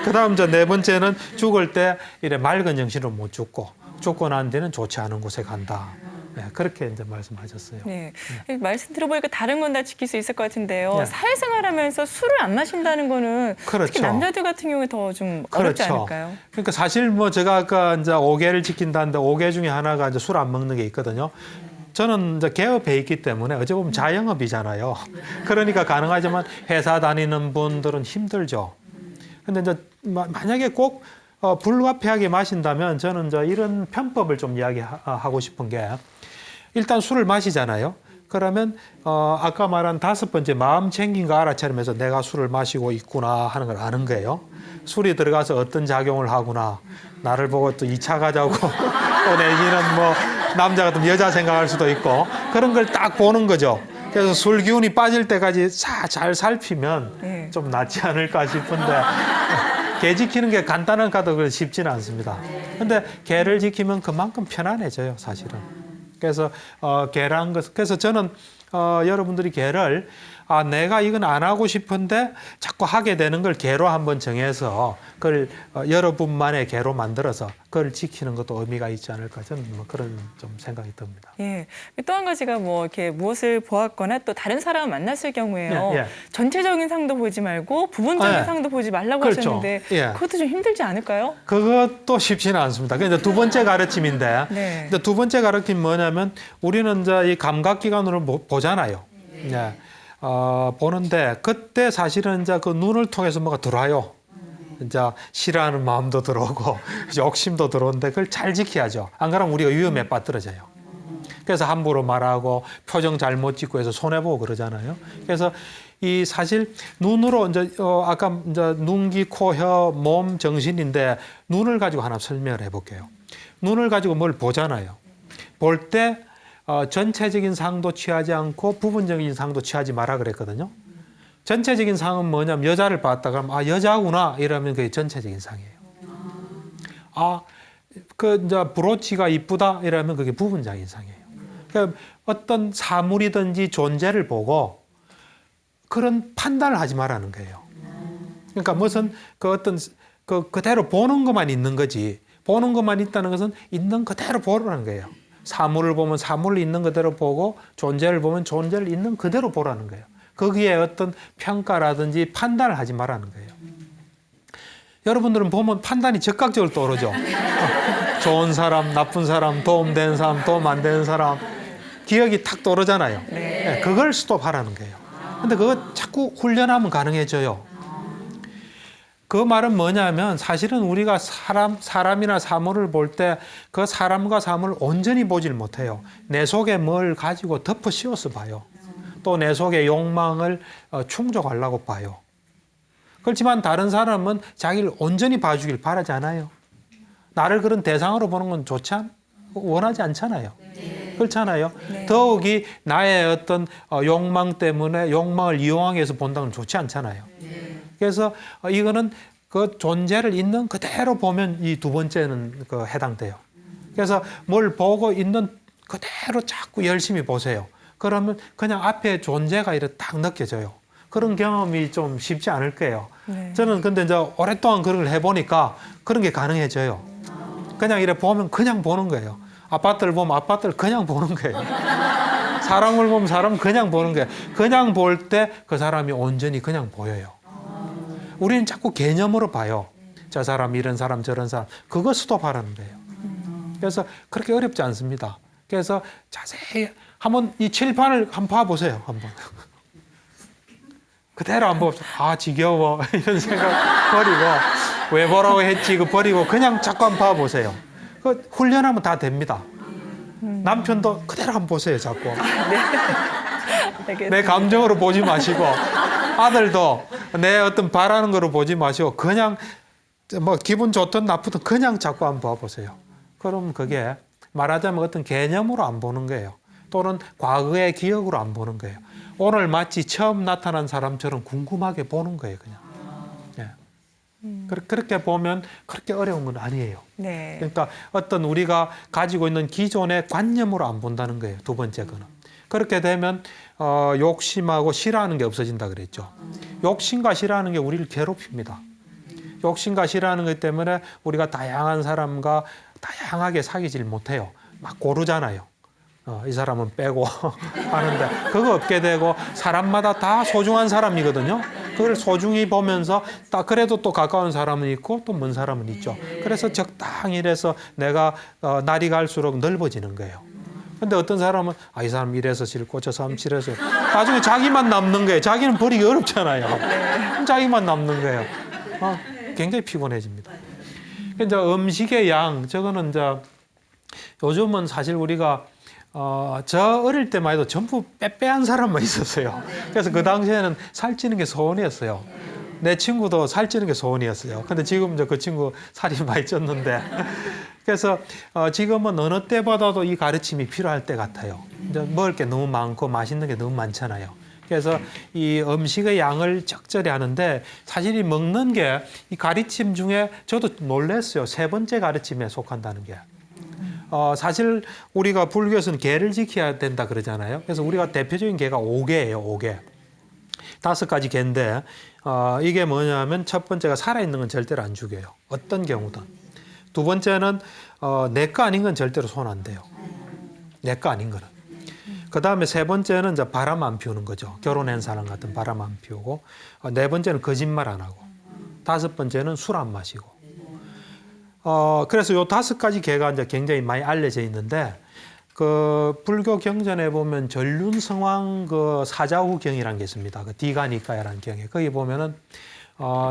그다음 이제 네 번째는 죽을 때 이래 맑은 정신으로 못 죽고 난 뒤는 좋지 않은 곳에 간다. 네, 그렇게 이제 말씀하셨어요. 네. 말씀 들어보니까 다른 건 다 지킬 수 있을 것 같은데요. 네. 사회생활하면서 술을 안 마신다는 거는 그렇죠. 특히 남자들 같은 경우에 더 좀 어렵지 그렇죠. 않을까요? 그러니까 사실 뭐 제가 아까 이제 5개를 지킨다는데 5개 중에 하나가 이제 술 안 먹는 게 있거든요. 저는 이제 개업해 있기 때문에 어찌 보면 자영업이잖아요. 그러니까 가능하지만 회사 다니는 분들은 힘들죠. 근데 이제 만약에 꼭 불가피하게 마신다면 저는 이제 이런 편법을 좀 이야기하고 싶은 게 일단 술을 마시잖아요. 그러면 아까 말한 5번째 마음 챙긴 거 알아차리면서 내가 술을 마시고 있구나 하는 걸 아는 거예요. 술이 들어가서 어떤 작용을 하구나. 나를 보고 또 2차 가자고 또 내지는 뭐 남자 같으면 여자 생각할 수도 있고 그런 걸 딱 보는 거죠. 그래서 술 기운이 빠질 때까지 잘 살피면 좀 낫지 않을까 싶은데 개 지키는 게 간단한 카드 쉽지는 않습니다. 근데 개를 지키면 그만큼 편안해져요, 사실은. 그래서 개란 것, 그래서 저는 여러분들이 개를 내가 이건 안 하고 싶은데 자꾸 하게 되는 걸 개로 한번 정해서 그걸 여러분만의 개로 만들어서 그걸 지키는 것도 의미가 있지 않을까 저는 뭐 그런 좀 생각이 듭니다. 예. 또 한 가지가 뭐 이렇게 무엇을 보았거나 또 다른 사람을 만났을 경우에요. 예. 전체적인 상도 보지 말고 부분적인 상도 보지 말라고 그렇죠. 하셨는데 예. 그것도 좀 힘들지 않을까요? 그것도 쉽지는 않습니다. 그게 이제 두 번째 가르침인데 네. 이제 두 번째 가르침이 뭐냐면 우리는 이제 이 감각기관으로 보잖아요. 예. 보는데 그때 사실은 이제 그 눈을 통해서 뭐가 들어와요. 이제 싫어하는 마음도 들어오고 욕심도 들어오는데 그걸 잘 지켜야죠. 안 그러면 우리가 위험에 빠뜨려져요. 그래서 함부로 말하고 표정 잘못 짓고 해서 손해보고 그러잖아요. 그래서 이 사실 눈으로 이제 아까 이제 눈, 귀, 코, 혀, 몸, 정신인데 눈을 가지고 하나 설명을 해볼게요. 눈을 가지고 뭘 보잖아요. 볼 때 전체적인 상도 취하지 않고 부분적인 상도 취하지 마라 그랬거든요. 전체적인 상은 뭐냐면 여자를 봤다 그러면 여자구나 이러면 그게 전체적인 상이에요. 그 이제 브로치가 이쁘다 이러면 그게 부분적인 상이에요. 그러니까 어떤 사물이든지 존재를 보고 그런 판단을 하지 말라는 거예요. 그러니까 무슨 그 어떤 그대로 보는 것만 있는 거지. 보는 것만 있다는 것은 있는 그대로 보라는 거예요. 사물을 보면 사물을 있는 그대로 보고 존재를 보면 존재를 있는 그대로 보라는 거예요. 거기에 어떤 평가라든지 판단을 하지 말라는 거예요. 여러분들은 보면 판단이 즉각적으로 떠오르죠. 좋은 사람, 나쁜 사람, 도움되는 사람, 도움 안 되는 사람, 기억이 탁 떠오르잖아요. 네, 그걸 스톱하라는 거예요. 근데 그거 자꾸 훈련하면 가능해져요. 그 말은 뭐냐면 사실은 우리가 사람이나 사물을 볼 때 그 사람과 사물을 온전히 보질 못해요. 내 속에 뭘 가지고 덮어 씌워서 봐요. 또 내 속의 욕망을 충족하려고 봐요. 그렇지만 다른 사람은 자기를 온전히 봐주길 바라지 않아요. 나를 그런 대상으로 보는 건 원하지 않잖아요. 그렇잖아요. 네. 더욱이 나의 어떤 욕망 때문에 욕망을 이용하기 위해서 본다는 건 좋지 않잖아요. 그래서 이거는 그 존재를 있는 그대로 보면 이 두 번째는 해당돼요. 그래서 뭘 보고 있는 그대로 자꾸 열심히 보세요. 그러면 그냥 앞에 존재가 이렇게 딱 느껴져요. 그런 경험이 좀 쉽지 않을 거예요. 네. 저는 근데 이제 오랫동안 그런 걸 해보니까 그런 게 가능해져요. 그냥 이렇게 보면 그냥 보는 거예요. 아파트를 보면 아파트를 그냥 보는 거예요. 사람을 보면 사람을 그냥 보는 거예요. 그냥 볼 때 그 사람이 온전히 그냥 보여요. 우리는 자꾸 개념으로 봐요. 저 사람, 이런 사람, 저런 사람. 그거 스톱하라는 거예요. 그래서 그렇게 어렵지 않습니다. 그래서 자세히 한번 이 칠판을 한번 봐보세요. 한번. 그대로 한번 아 지겨워 이런 생각 버리고 왜 보라고 했지 그 버리고 그냥 자꾸 한번 봐보세요. 그 훈련하면 다 됩니다. 남편도 그대로 한번 보세요. 자꾸. 내 감정으로 보지 마시고 아들도 내 어떤 바라는 거로 보지 마시고 그냥 뭐 기분 좋든 나쁘든 그냥 자꾸 한번 봐보세요. 그럼 그게 말하자면 어떤 개념으로 안 보는 거예요. 또는 과거의 기억으로 안 보는 거예요. 오늘 마치 처음 나타난 사람처럼 궁금하게 보는 거예요. 그냥. 네. 그렇게 보면 그렇게 어려운 건 아니에요. 네. 그러니까 어떤 우리가 가지고 있는 기존의 관념으로 안 본다는 거예요. 두 번째 거는. 그렇게 되면 욕심하고 싫어하는 게 없어진다 그랬죠. 욕심과 싫어하는 게 우리를 괴롭힙니다. 욕심과 싫어하는 것 때문에 우리가 다양한 사람과 다양하게 사귀질 못해요. 막 고르잖아요. 이 사람은 빼고 하는데 그거 없게 되고 사람마다 다 소중한 사람이거든요. 그걸 소중히 보면서 딱 그래도 또 가까운 사람은 있고 또 먼 사람은 있죠. 그래서 적당히 이래서 내가 날이 갈수록 넓어지는 거예요. 근데 어떤 사람은 이 사람 이래서 싫고 저 사람 싫어서 나중에 자기만 남는 거예요. 자기는 버리기 어렵잖아요. 자기만 남는 거예요. 굉장히 피곤해집니다. 이제 음식의 양 저거는 이제 요즘은 사실 우리가 저 어릴 때만 해도 전부 빼빼한 사람만 있었어요. 그래서 그 당시에는 살찌는 게 소원이었어요. 내 친구도 살찌는 게 소원이었어요. 근데 지금 이제 그 친구 살이 많이 쪘는데 그래서 지금은 어느 때보다도 이 가르침이 필요할 때 같아요. 이제 먹을 게 너무 많고 맛있는 게 너무 많잖아요. 그래서 이 음식의 양을 적절히 하는데 사실 이 먹는 게 이 가르침 중에 저도 놀랐어요. 세 번째 가르침에 속한다는 게. 사실 우리가 불교에서는 계를 지켜야 된다 그러잖아요. 그래서 우리가 대표적인 계가 5계예요. 5계. 5가지 계인데 이게 뭐냐면 첫 번째가 살아있는 건 절대로 안 죽여요. 어떤 경우든. 두 번째는 내 거 아닌 건 절대로 손 안 대요. 내 거 아닌 거는. 그 다음에 세 번째는 이제 바람 안 피우는 거죠. 결혼한 사람 같은 바람 안 피우고. 네 번째는 거짓말 안 하고. 다섯 번째는 술 안 마시고. 그래서 요 5가지 계가 이제 굉장히 많이 알려져 있는데 그 불교 경전에 보면 전륜성왕 그 사자후경이라는 게 있습니다. 그 디가니까야라는 경에 거기 보면은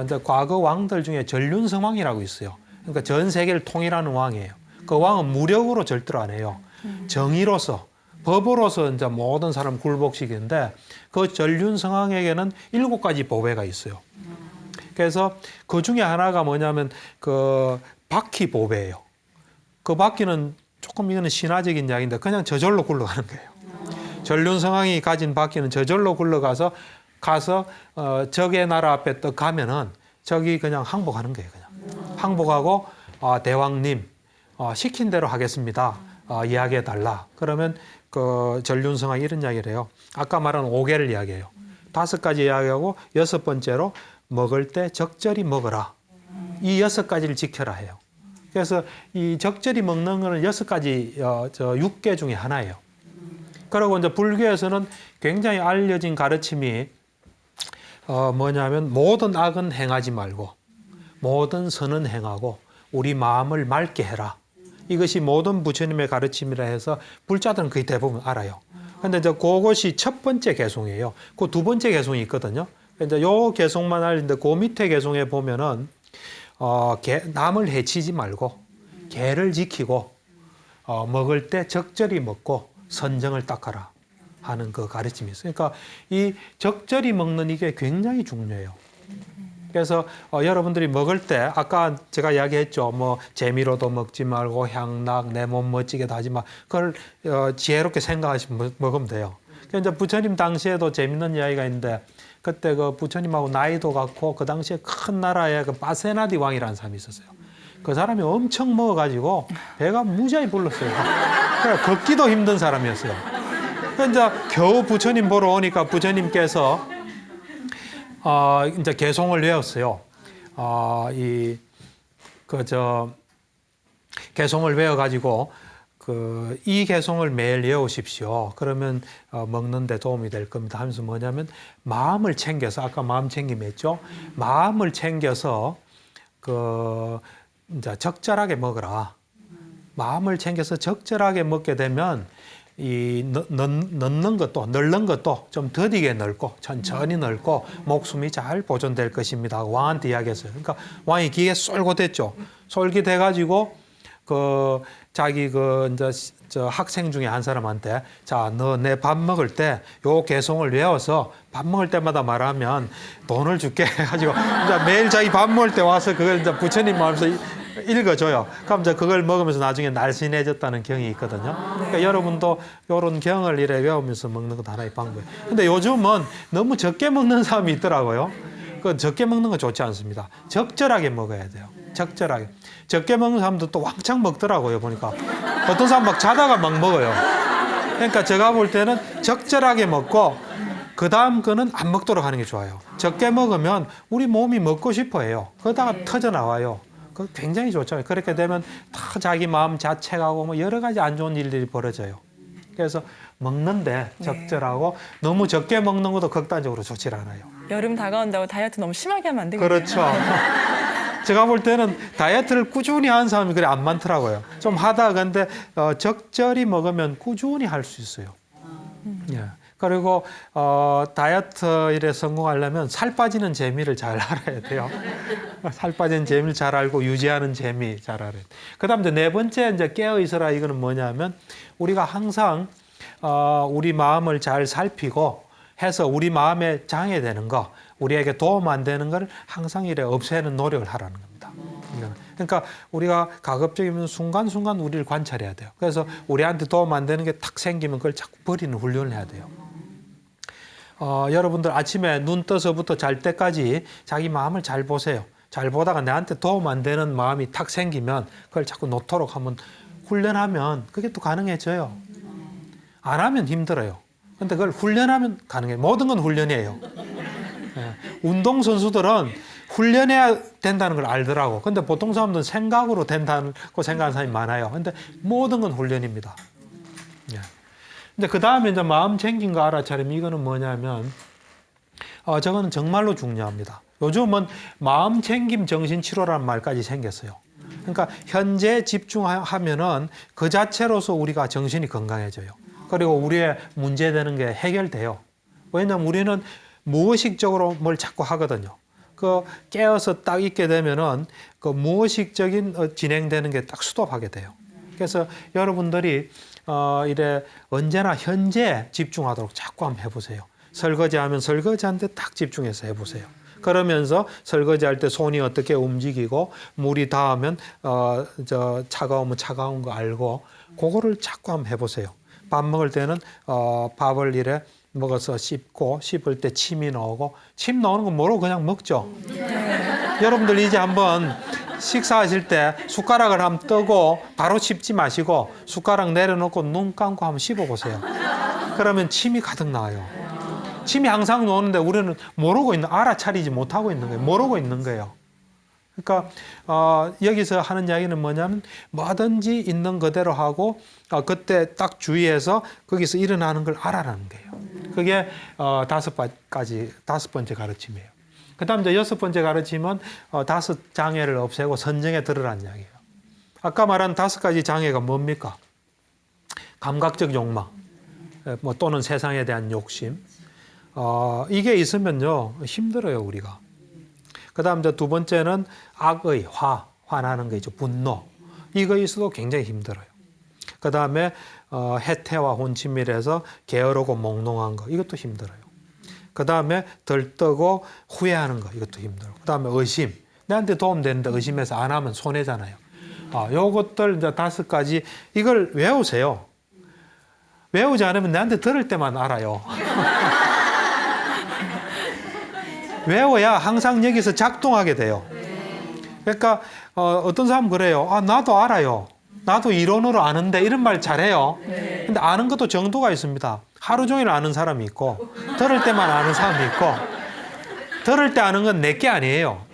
이제 과거 왕들 중에 전륜성왕이라고 있어요. 그러니까 전 세계를 통일하는 왕이에요. 그 왕은 무력으로 절대로 안 해요. 정의로서 법으로서 이제 모든 사람 굴복시키는데 그 전륜성왕에게는 7가지 보배가 있어요. 그래서 그 중에 하나가 뭐냐면 그 바퀴 보배예요. 그 바퀴는 조금 이거는 신화적인 이야기인데 그냥 저절로 굴러가는 거예요. 전륜성왕이 가진 바퀴는 저절로 굴러가서 적의 나라 앞에 딱 가면은 적이 그냥 항복하는 거예요. 그냥 항복하고 대왕님 시킨 대로 하겠습니다. 이야기해 달라. 그러면 그 전륜성왕이 이런 이야기를 해요. 아까 말한 5계를 이야기해요. 5가지 이야기하고 6번째로 먹을 때 적절히 먹어라. 이 6가지를 지켜라 해요. 그래서 이 적절히 먹는 거는 6가지 6개 중에 하나예요. 그리고 이제 불교에서는 굉장히 알려진 가르침이 뭐냐면 모든 악은 행하지 말고 모든 선은 행하고 우리 마음을 맑게 해라. 이것이 모든 부처님의 가르침이라 해서 불자들은 거의 대부분 알아요. 근데 이제 그것이 첫 번째 개송이에요. 그 두 번째 개송이 있거든요. 이제 요 개송만 알는데 그 밑에 개송에 보면은 남을 해치지 말고 개를 지키고 먹을 때 적절히 먹고 선정을 닦아라 하는 그 가르침이 있어요. 그러니까 이 적절히 먹는 이게 굉장히 중요해요. 그래서 여러분들이 먹을 때 아까 제가 이야기했죠. 뭐 재미로도 먹지 말고 향락 내 몸 멋지게 하지 마. 그걸 지혜롭게 생각하시면 먹으면 돼요. 그러니까 이제 부처님 당시에도 재밌는 이야기가 있는데 그때 그 부처님하고 나이도 같고 그 당시에 큰 나라에 그 바세나디 왕이라는 사람이 있었어요. 그 사람이 엄청 먹어가지고 배가 무지하게 불렀어요. 그러니까 걷기도 힘든 사람이었어요. 그러니까 이제 겨우 부처님 보러 오니까 부처님께서 이제 개송을 외웠어요. 개송을 외워가지고 이 개송을 매일 외우십시오. 그러면 먹는데 도움이 될 겁니다. 하면서 뭐냐면 마음을 챙겨서 아까 마음 챙김 했죠. 마음을 챙겨서 이제 적절하게 먹어라. 마음을 챙겨서 적절하게 먹게 되면 넣는 것도 좀 더디게 넣고 천천히 넣고 목숨이 잘 보존될 것입니다. 왕한테 이야기했어요. 그러니까 왕이 기에 쏠깃했죠. 쏠깃해가지고 자기 이제 학생 중에 한 사람한테 자, 너 내 밥 먹을 때 요 개송을 외워서 밥 먹을 때마다 말하면 돈을 줄게 해가지고 이제 매일 자기 밥 먹을 때 와서 그걸 이제 부처님 마음에서 읽어줘요. 그럼 이제 그걸 먹으면서 나중에 날씬해졌다는 경이 있거든요. 그러니까 여러분도 이런 경을 이래 외우면서 먹는 것도 하나의 방법이에요. 근데 요즘은 너무 적게 먹는 사람이 있더라고요. 그 적게 먹는 거 좋지 않습니다. 적절하게 먹어야 돼요. 적절하게. 적게 먹는 사람도 또 왕창 먹더라고요. 보니까 어떤 사람 막 자다가 막 먹어요. 그러니까 제가 볼 때는 적절하게 먹고 그 다음 거는 안 먹도록 하는 게 좋아요. 적게 먹으면 우리 몸이 먹고 싶어 해요. 그러다가 터져 나와요. 그 굉장히 좋죠. 그렇게 되면 다 자기 마음 자책하고 뭐 여러 가지 안 좋은 일들이 벌어져요. 그래서 먹는데 적절하고 너무 적게 먹는 것도 극단적으로 좋지 않아요. 여름 다가온다고 다이어트 너무 심하게 하면 안 되겠네요. 그렇죠. 제가 볼 때는 다이어트를 꾸준히 하는 사람이 그래 안 많더라고요. 좀 하다 근데 적절히 먹으면 꾸준히 할 수 있어요. 예. 그리고 다이어트 일에 성공하려면 살 빠지는 재미를 잘 알아야 돼요. 살 빠지는 재미를 잘 알고 유지하는 재미 잘 알아야 돼요. 그다음 이제 네 번째 이제 깨어 있어라 이거는 뭐냐면 우리가 항상 우리 마음을 잘 살피고 해서 우리 마음에 장애되는 거, 우리에게 도움 안 되는 걸 항상 이래 없애는 노력을 하라는 겁니다. 그러니까 우리가 가급적이면 순간순간 우리를 관찰해야 돼요. 그래서 우리한테 도움 안 되는 게 탁 생기면 그걸 자꾸 버리는 훈련을 해야 돼요. 여러분들 아침에 눈 떠서부터 잘 때까지 자기 마음을 잘 보세요. 잘 보다가 나한테 도움 안 되는 마음이 탁 생기면 그걸 자꾸 놓도록 하면 훈련하면 그게 또 가능해져요. 안 하면 힘들어요. 근데 그걸 훈련하면 가능해요. 모든 건 훈련이에요. 예. 운동선수들은 훈련해야 된다는 걸 알더라고. 근데 보통 사람들은 생각으로 된다고 생각하는 사람이 많아요. 근데 모든 건 훈련입니다. 예. 근데 그 다음에 이제 마음 챙긴 거 알아차림 이거는 뭐냐면 저거는 정말로 중요합니다. 요즘은 마음 챙김 정신치료라는 말까지 생겼어요. 그러니까 현재 집중하면은 그 자체로서 우리가 정신이 건강해져요. 그리고 우리의 문제되는 게 해결돼요. 왜냐하면 우리는 무의식적으로 뭘 자꾸 하거든요. 깨어서 딱 있게 되면은 그 무의식적인 진행되는 게 딱 스톱하게 돼요. 그래서 여러분들이 이래 언제나 현재 집중하도록 자꾸 한번 해보세요. 설거지하면 설거지하는데 딱 집중해서 해보세요. 그러면서 설거지할 때 손이 어떻게 움직이고 물이 닿으면 차가우면 차가운 거 알고 그거를 자꾸 한번 해보세요. 밥 먹을 때는 밥을 이래 먹어서 씹을 때 침이 나오고 침 나오는 건 뭐로 그냥 먹죠. 여러분들 이제 한번 식사하실 때 숟가락을 한번 뜨고 바로 씹지 마시고 숟가락 내려놓고 눈 감고 한번 씹어보세요. 그러면 침이 가득 나와요. 침이 항상 나오는데 우리는 모르고 알아차리지 못하고 있는 거예요. 모르고 있는 거예요. 그러니까 여기서 하는 이야기는 뭐냐면 뭐든지 있는 그대로 하고 그때 딱 주의해서 거기서 일어나는 걸 알아라는 거예요. 그게 다섯 번째 가르침이에요. 그다음 이제 여섯 번째 가르침은 다섯 장애를 없애고 선정에 들으라는 이야기예요. 아까 말한 다섯 가지 장애가 뭡니까? 감각적 욕망, 뭐 또는 세상에 대한 욕심. 이게 있으면요 힘들어요 우리가. 그다음 이제 두 번째는 악의 화나는 거 있죠. 분노. 이거 있어도 굉장히 힘들어요. 그다음에 해태와 혼친밀해서 게으르고 몽롱한 거 이것도 힘들어요. 그다음에 들뜨고 후회하는 거 이것도 힘들고. 그다음에 의심. 내한테 도움되는데 의심해서 안 하면 손해잖아요. 요것들 이제 다섯 가지 이걸 외우세요. 외우지 않으면 내한테 들을 때만 알아요. 외워야 항상 여기서 작동하게 돼요. 그러니까 어떤 사람은 그래요. 나도 알아요. 나도 이론으로 아는데 이런 말 잘해요. 근데 아는 것도 정도가 있습니다. 하루 종일 아는 사람이 있고 들을 때만 아는 사람이 있고 들을 때 아는 건 내 게 아니에요.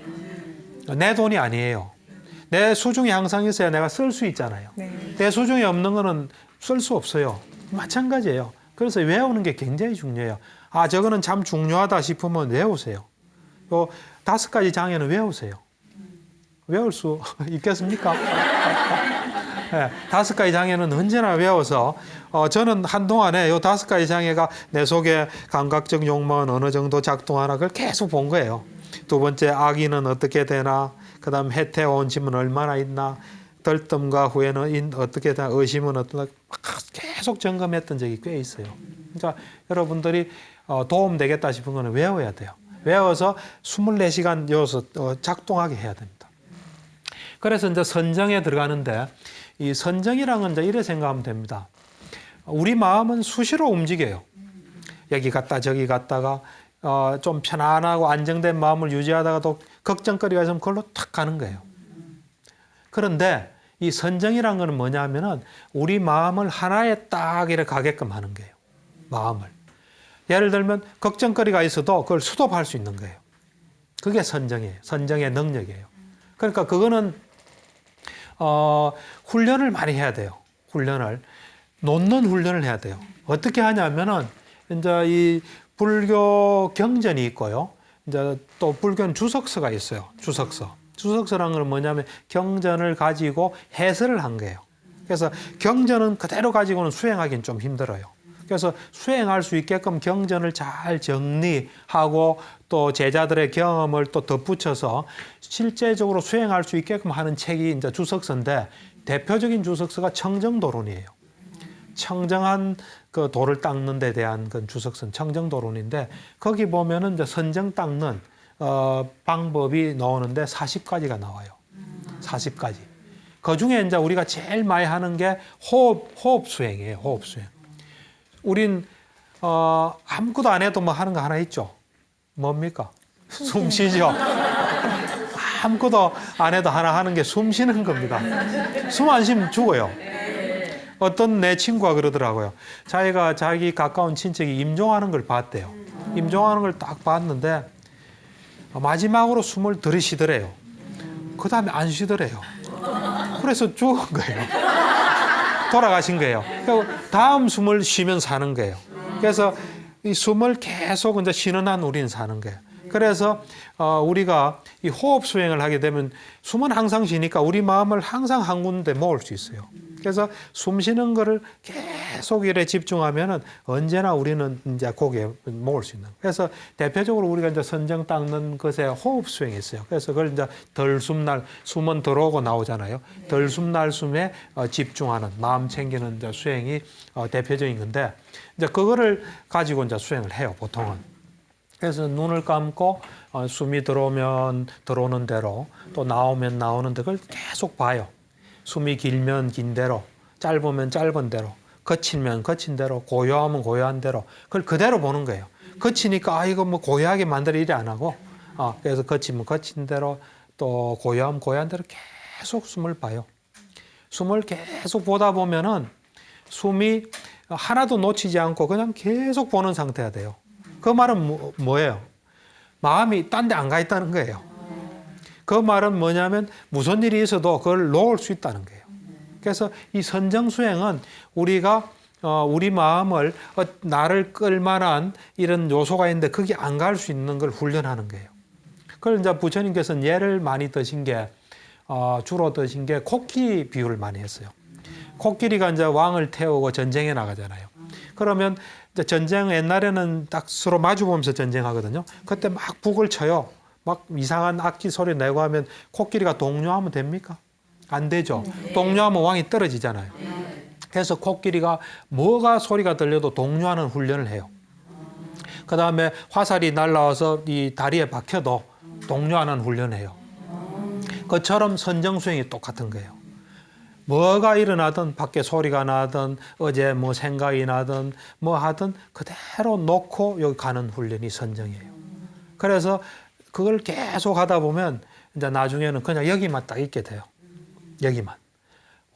내 돈이 아니에요. 내 수중이 항상 있어야 내가 쓸 수 있잖아요. 내 수중이 없는 거는 쓸 수 없어요. 마찬가지예요. 그래서 외우는 게 굉장히 중요해요. 저거는 참 중요하다 싶으면 외우세요. 요 다섯 가지 장애는 외우세요. 외울 수 있겠습니까? 네, 다섯 가지 장애는 언제나 외워서 저는 한동안에 요 다섯 가지 장애가 내 속에 감각적 욕망은 어느 정도 작동하나 그걸 계속 본 거예요. 두 번째 악의는 어떻게 되나, 그다음 해태와 온침은 얼마나 있나, 들뜸과 후회는 어떻게 되나, 의심은 어떠나 계속 점검했던 적이 꽤 있어요. 그러니까 여러분들이 도움 되겠다 싶은 거는 외워야 돼요. 외워서 24시간 여기서 작동하게 해야 됩니다. 그래서 이제 선정에 들어가는데 이 선정이라는 건 이제 이래 생각하면 됩니다. 우리 마음은 수시로 움직여요. 여기 갔다 저기 갔다가 좀 편안하고 안정된 마음을 유지하다가 또 걱정거리가 있으면 그걸로 탁 가는 거예요. 그런데 이 선정이라는 건 뭐냐면은 우리 마음을 하나에 딱 이렇게 가게끔 하는 거예요. 마음을. 예를 들면 걱정거리가 있어도 그걸 수도할 수 있는 거예요. 그게 선정이에요. 선정의 능력이에요. 그러니까 그거는 훈련을 많이 해야 돼요. 훈련을. 놓는 훈련을 해야 돼요. 어떻게 하냐면은 이제 이 불교 경전이 있고요. 이제 또 불교는 주석서가 있어요. 주석서. 주석서라는 건 뭐냐면 경전을 가지고 해설을 한 거예요. 그래서 경전은 그대로 가지고는 수행하기는 좀 힘들어요. 그래서 수행할 수 있게끔 경전을 잘 정리하고 또 제자들의 경험을 또 덧붙여서 실제적으로 수행할 수 있게끔 하는 책이 이제 주석서인데 대표적인 주석서가 청정도론이에요. 청정한 그 돌을 닦는 데 대한 그 주석서는 청정도론인데 거기 보면은 이제 선정 닦는 방법이 나오는데 40가지가 나와요. 40가지. 그 중에 이제 우리가 제일 많이 하는 게 호흡 수행이에요. 호흡 수행. 우린 아무것도 안 해도 뭐 하는 거 하나 있죠. 뭡니까? 숨 쉬죠. 아무것도 안 해도 하나 하는 게 숨 쉬는 겁니다. 숨 안 쉬면 죽어요. 어떤 내 친구가 그러더라고요. 자기가 자기 가까운 친척이 임종하는 걸 봤대요. 임종하는 걸 딱 봤는데 마지막으로 숨을 들이쉬더래요. 그 다음에 안 쉬더래요. 그래서 죽은 거예요. 돌아가신 거예요. 다음 숨을 쉬면서 사는 거예요. 그래서 이 숨을 계속 이제 쉬는 한 우리는 사는 거예요. 그래서 우리가 이 호흡 수행을 하게 되면 숨은 항상 쉬니까 우리 마음을 항상 한 군데 모을 수 있어요. 그래서 숨 쉬는 거를 계속 이래 집중하면은 언제나 우리는 이제 거기에 모을 수 있는. 그래서 대표적으로 우리가 이제 선정 닦는 것에 호흡 수행이 있어요. 그래서 그걸 이제 덜숨날 숨은 들어오고 나오잖아요. 덜숨날 숨에 집중하는 마음 챙기는 이제 수행이 대표적인 건데 이제 그거를 가지고 이제 수행을 해요. 보통은. 그래서 눈을 감고 숨이 들어오면 들어오는 대로 또 나오면 나오는 대로 그걸 계속 봐요. 숨이 길면 긴 대로, 짧으면 짧은 대로, 거치면 거친 대로, 고요하면 고요한 대로, 그걸 그대로 보는 거예요. 거치니까 이거 뭐 고요하게 만들어 이래 안 하고, 그래서 거치면 거친 대로, 또 고요하면 고요한 대로 계속 숨을 봐요. 숨을 계속 보다 보면은 숨이 하나도 놓치지 않고 그냥 계속 보는 상태가 돼요. 그 말은 뭐예요? 마음이 딴 데 안 가 있다는 거예요. 그 말은 뭐냐면 무슨 일이 있어도 그걸 놓을 수 있다는 거예요. 그래서 이 선정수행은 우리가 우리 마음을 나를 끌만한 이런 요소가 있는데 거기 안 갈 수 있는 걸 훈련하는 거예요. 그걸 이제 부처님께서는 예를 많이 드신 게 주로 드신 게 코끼리 비유를 많이 했어요. 코끼리가 이제 왕을 태우고 전쟁에 나가잖아요. 그러면 이제 전쟁 옛날에는 딱 서로 마주보면서 전쟁하거든요. 그때 막 북을 쳐요. 막 이상한 악기 소리 내고 하면 코끼리가 동요하면 됩니까? 안 되죠. 동요하면 왕이 떨어지잖아요. 그래서 코끼리가 뭐가 소리가 들려도 동요하는 훈련을 해요. 그 다음에 화살이 날라와서 이 다리에 박혀도 동요하는 훈련을 해요. 그처럼 선정수행이 똑같은 거예요. 뭐가 일어나든 밖에 소리가 나든 어제 뭐 생각이 나든 뭐 하든 그대로 놓고 여기 가는 훈련이 선정이에요. 그래서 그걸 계속 하다 보면 이제 나중에는 그냥 여기만 딱 있게 돼요. 여기만.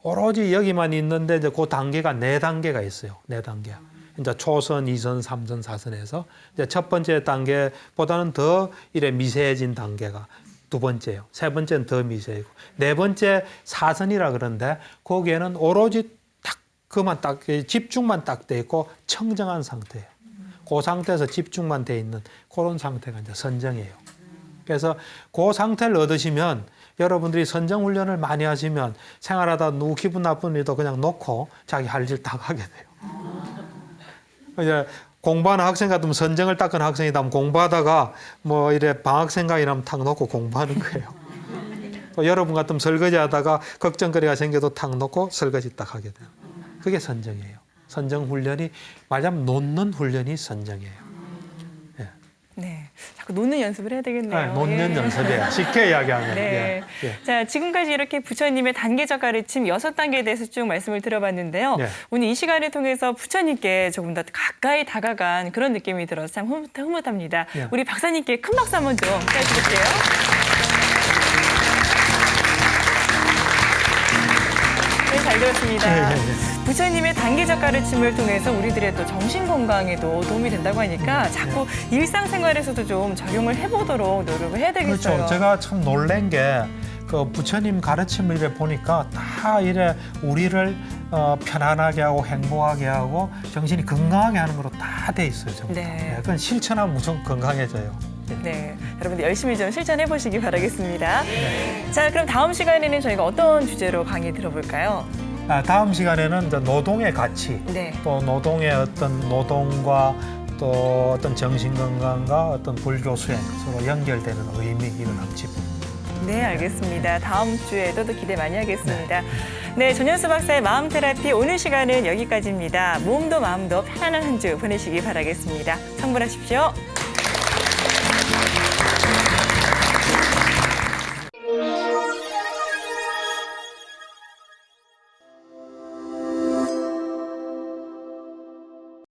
오로지 여기만 있는데 이제 그 단계가 4단계가 있어요. 4단계. 이제 초선, 2선, 3선, 4선에서 이제 첫 번째 단계보다는 더 이래 미세해진 단계가 두 번째예요. 세 번째는 더 미세이고 네 번째 4선이라 그러는데 거기에는 오로지 딱 그만 딱 집중만 딱 돼 있고 청정한 상태예요. 그 상태에서 집중만 돼 있는 그런 상태가 이제 선정이에요. 그래서 그 상태를 얻으시면 여러분들이 선정 훈련을 많이 하시면 생활하다 누구 기분 나쁜 일도 그냥 놓고 자기 할 일 딱 하게 돼요. 이제 공부하는 학생 같으면 선정을 닦은 학생이다 하면 공부하다가 뭐 이래 방학 생각이 나면 탁 놓고 공부하는 거예요. 또 여러분 같으면 설거지 하다가 걱정거리가 생겨도 탁 놓고 설거지 딱 하게 돼요. 그게 선정이에요. 선정 훈련이 말하자면 놓는 훈련이 선정이에요. 네, 자꾸 놓는 연습을 해야 되겠네요. 네, 놓는 연습이에요. 쉽게 이야기하면. 네. 자, 지금까지 이렇게 부처님의 단계적 가르침 6단계에 대해서 쭉 말씀을 들어봤는데요. 네. 오늘 이 시간을 통해서 부처님께 조금 더 가까이 다가간 그런 느낌이 들어서 참 흐뭇합니다. 네. 우리 박사님께 큰 박수 한번 좀 부탁드릴게요. 네, 잘 들었습니다. 부처님의 단계적 가르침을 통해서 우리들의 또 정신 건강에도 도움이 된다고 하니까 자꾸 일상생활에서도 좀 적용을 해보도록 노력을 해야 되겠어요. 그렇죠. 제가 참 놀란 게 그 부처님 가르침을 이래 보니까 다 이래 우리를 편안하게 하고 행복하게 하고 정신이 건강하게 하는 거로 다 돼 있어요. 정말. 네. 그건 실천하면 무슨 건강해져요. 네, 여러분들 열심히 좀 실천해 보시기 바라겠습니다. 자, 그럼 다음 시간에는 저희가 어떤 주제로 강의 들어볼까요? 다음 시간에는 이제 노동의 가치, 네. 또 노동의 어떤 노동과 또 어떤 정신 건강과 어떤 불교 수행 서로 연결되는 의미 이런 한번 짚어봅니다. 네, 알겠습니다. 다음 주에도 또 기대 많이 하겠습니다. 네, 전현수 박사의 마음 테라피 오늘 시간은 여기까지입니다. 몸도 마음도 편안한 한 주 보내시기 바라겠습니다. 성불하십시오.